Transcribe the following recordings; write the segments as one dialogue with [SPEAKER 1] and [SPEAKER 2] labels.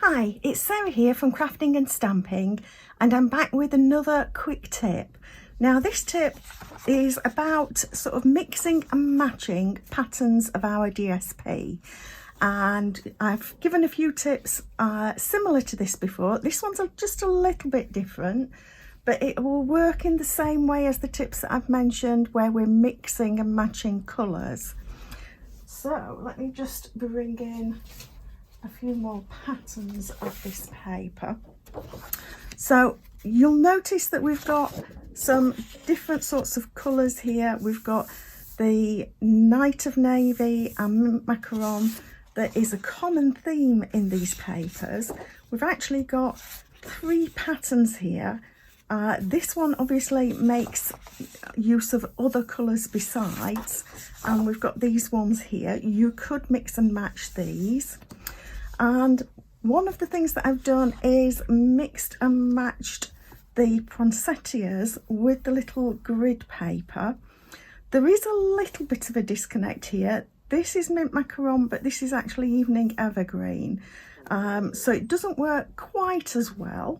[SPEAKER 1] Hi, it's Sarah here from Crafting and Stamping, and I'm back with another quick tip. Now this tip is about sort of mixing and matching patterns of our DSP, and I've given a few tips similar to this before. This one's just a little bit different, but it will work in the same way as the tips that I've mentioned where we're mixing and matching colours. So let me just bring in a few more patterns of this paper. So you'll notice that we've got some different sorts of colours here. We've got the Night of Navy and Macaron. There is a common theme in these papers. We've actually got 3 patterns here. This one obviously makes use of other colours besides, and we've got these ones here. You could mix and match these. And one of the things that I've done is mixed and matched the poinsettias with the little grid paper. There is a little bit of a disconnect here. This is mint macaron, but this is actually evening evergreen. So it doesn't work quite as well.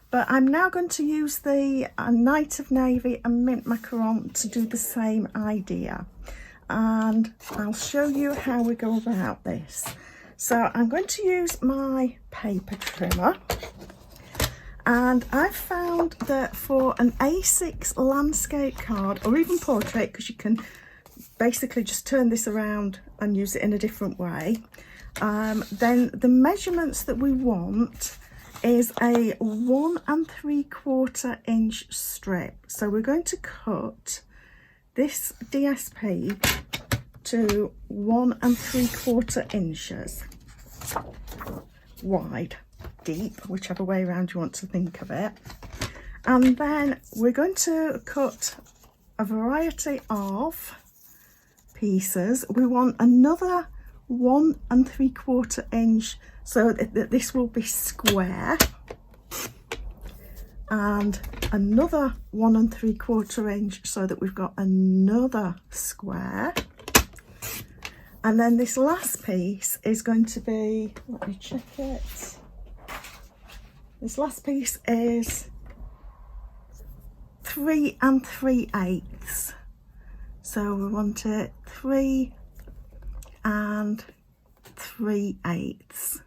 [SPEAKER 1] But I'm now going to use the Night of Navy and mint macaron to do the same idea. And I'll show you how we go about this. So I'm going to use my paper trimmer, and I've found that for an A6 landscape card or even portrait, because you can basically just turn this around and use it in a different way, then the measurements that we want is a 1 3/4 inch strip. So we're going to cut this DSP to 1 3/4 inches wide, deep, whichever way around you want to think of it. And then we're going to cut a variety of pieces. We want another 1 3/4 inch so that this will be square, and another 1 3/4 inch so that we've got another square. And then this last piece is going to be, let me check it. This last piece is 3 3/8. So we want it 3 3/8.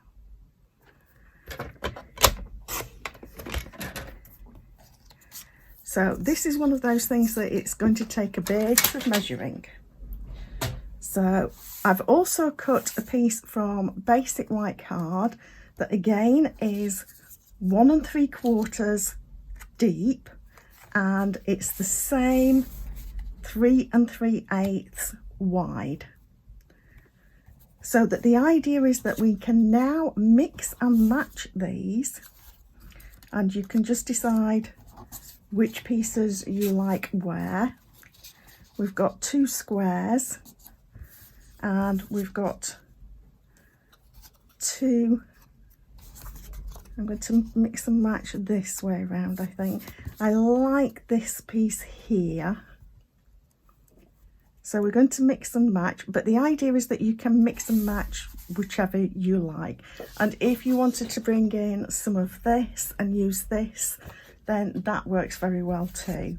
[SPEAKER 1] So this is one of those things that it's going to take a bit of measuring. So I've also cut a piece from basic white card that again is 1 3/4 deep, and it's the same 3 3/8 wide. So that the idea is that we can now mix and match these, and you can just decide which pieces you like where. We've got 2 squares, and we've got 2. I'm going to mix and match this way around, I think. I like this piece here. So we're going to mix and match, but the idea is that you can mix and match whichever you like. And if you wanted to bring in some of this and use this, then that works very well too.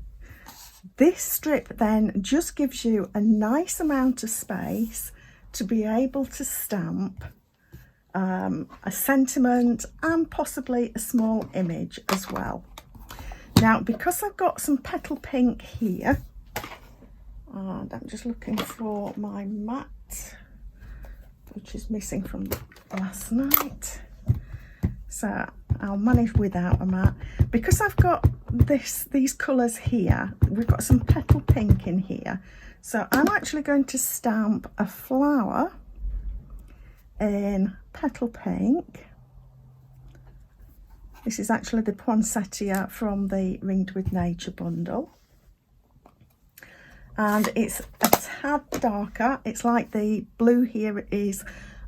[SPEAKER 1] This strip then just gives you a nice amount of space to be able to stamp a sentiment and possibly a small image as well. Now, because I've got some petal pink here, and I'm just looking for my mat, which is missing from last night, so I'll manage without a mat. Because I've got these colours here, we've got some petal pink in here, so I'm actually going to stamp a flower in petal pink. This is actually the poinsettia from the Ringed with Nature bundle, and it's a tad darker. It's like the blue here is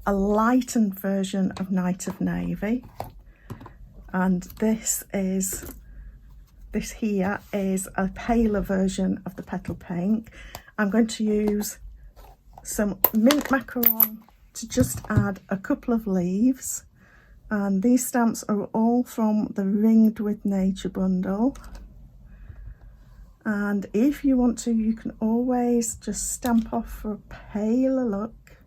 [SPEAKER 1] a lightened version of Night of Navy, and this here is a paler version of the petal pink. I'm going to use some mint macaron to just add a couple of leaves And these stamps are all from the Ringed with Nature bundle. And if you want to, you can always just stamp off for a paler look.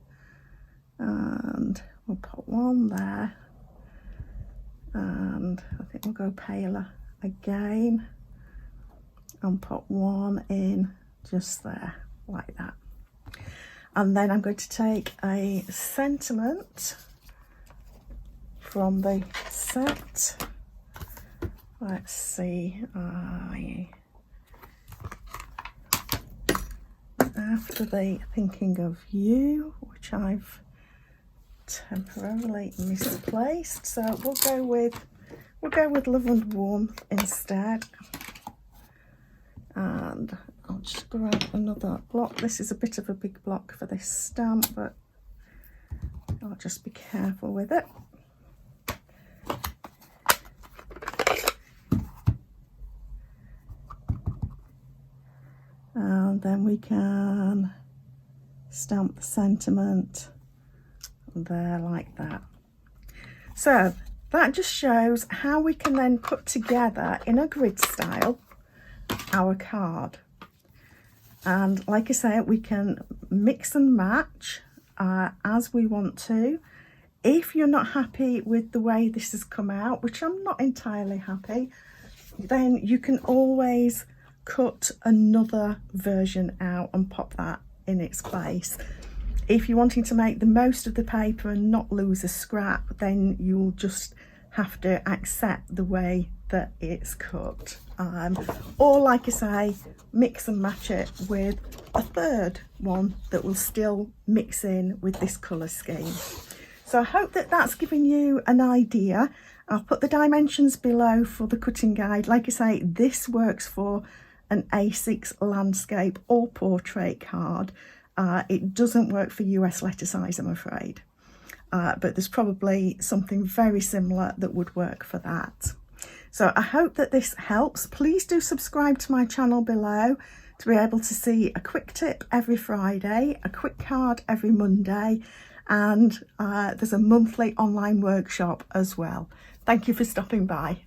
[SPEAKER 1] And we'll put one there. And I think we'll go paler again. And put one in just there, like that. And then I'm going to take a sentiment from the set. Let's see. After the Thinking of You, which I've temporarily misplaced, so we'll go with Love and Warmth instead. And I'll just grab another block. This is a bit of a big block for this stamp, but I'll just be careful with it. And then we can stamp the sentiment there like that. So that just shows how we can then put together in a grid style our card. And like I say, we can mix and match as we want to. If you're not happy with the way this has come out, which I'm not entirely happy, then you can always cut another version out and pop that in its place. If you're wanting to make the most of the paper and not lose a scrap, then you'll just have to accept the way that it's cut. Or like I say, mix and match it with a third one that will still mix in with this colour scheme. So I hope that that's given you an idea. I'll put the dimensions below for the cutting guide. Like I say, this works for an A6 landscape or portrait card. It doesn't work for US letter size, I'm afraid. But there's probably something very similar that would work for that. So I hope that this helps. Please do subscribe to my channel below to be able to see a quick tip every Friday, a quick card every Monday, and there's a monthly online workshop as well. Thank you for stopping by.